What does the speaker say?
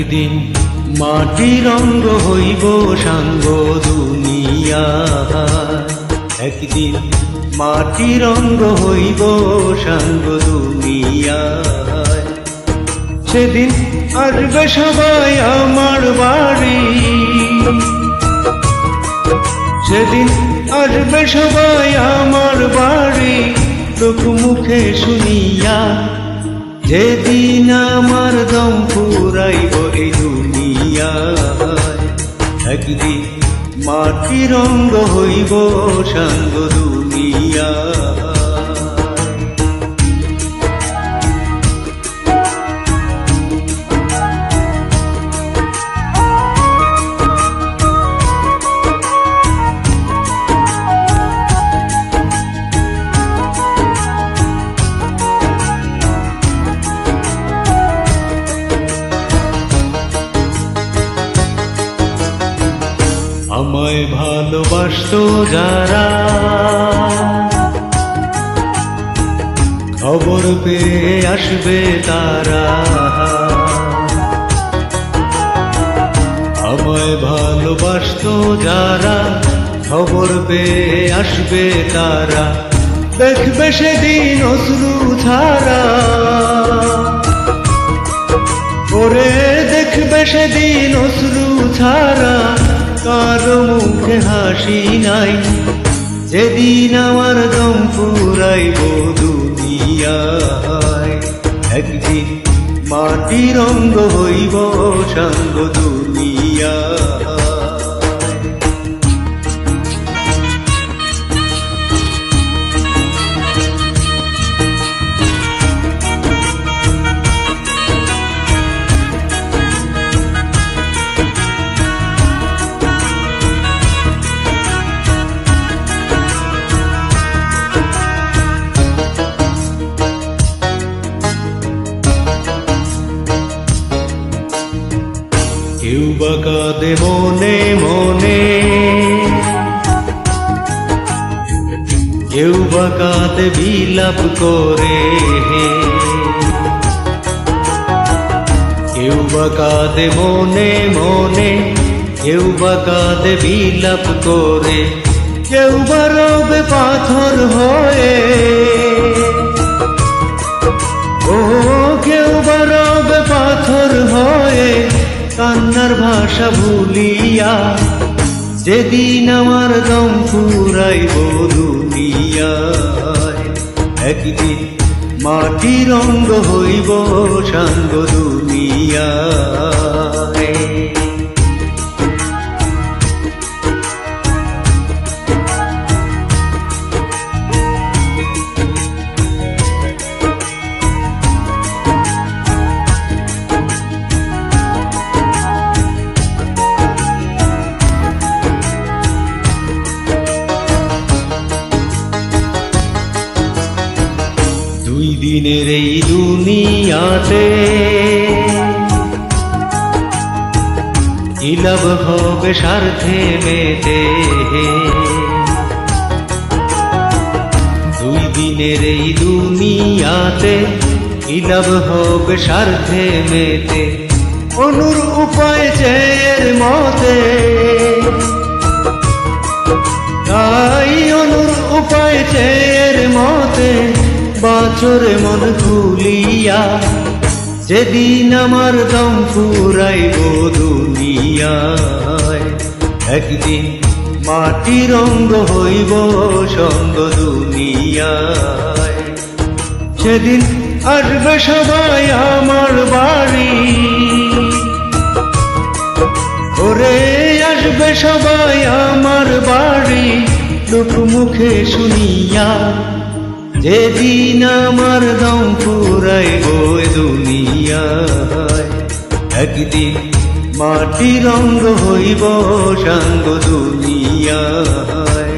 একদিন মাটির অঙ্গ হইব সাঙ্গ দুনিয়া, একদিন মাটির অঙ্গ হইব সাঙ্গ দুনিয়া। সেদিন আসবে সবাই আমার বাড়ি, সেদিন আসবে সবাই আমার বাড়ি, লোক মুখে শুনিয়া যেদিন আমার দম ফুরাইব এই দুনিয়ায়। একদিন মাটির অঙ্গ হইব সাঙ্গ দুনিয়া। আমায় ভালোবাসতো যারা, খবর পেয়ে আসবে তারা। আমায় ভালোবাসতো যারা, খবর পেয়ে আসবে তারা। দেখবে সেদিন অশ্রু ধারা, ওরে দেখবে সেদিন অশ্রু ধারা। কারো মুখে হাসি নাই যেদিন আমার দম ফুরাইব দুনিয়ায়। একদিন মাটির অঙ্গ হইব সাঙ্গ দুনিয়া। কেউ বা কাঁদে মনে মনে, কেউ বা কাঁদে বিলাপ করে, কেউ বা কাঁদে মনে মনে, কেউ বা কাঁদে বিলাপ করে। কেউ বা রবে পাথর হয়ে, ও কেউ বা রবে পাথর হয়ে। কান্নার ভাষা ভুলিয়া যেদিন আমার দম ফুরাইব দুনিয়ায়। একদিন মাটির অঙ্গ হইব সাঙ্গ দুনিয়ায়। দুই দিনের এই দুনিয়াতে কি লাভ হবে স্বার্থে মেতে। দুই দিনের এই দুনিয়াতে কি লাভ হবে স্বার্থে মেতে। অনুর উপায় চেয়ের মতে, তাই অনুর উপায় চেয়ের মতে। বাছরে মন খুলিয়া যেদিন আমার দম ফুরাইব দুনিয়ায়। একদিন মাটির অঙ্গ হইব সঙ্গ দুনিয়ায়। সেদিন আসবে সবাই আমার বাড়ি, ওরে আসবে সবাই আমার বাড়ি, লোক মুখে শুনিয়া যেদিন আমার দম ফুরাইব দুনিয়ায়। একদিন মাটির অঙ্গ হইব সাঙ্গ দুনিয়ায়।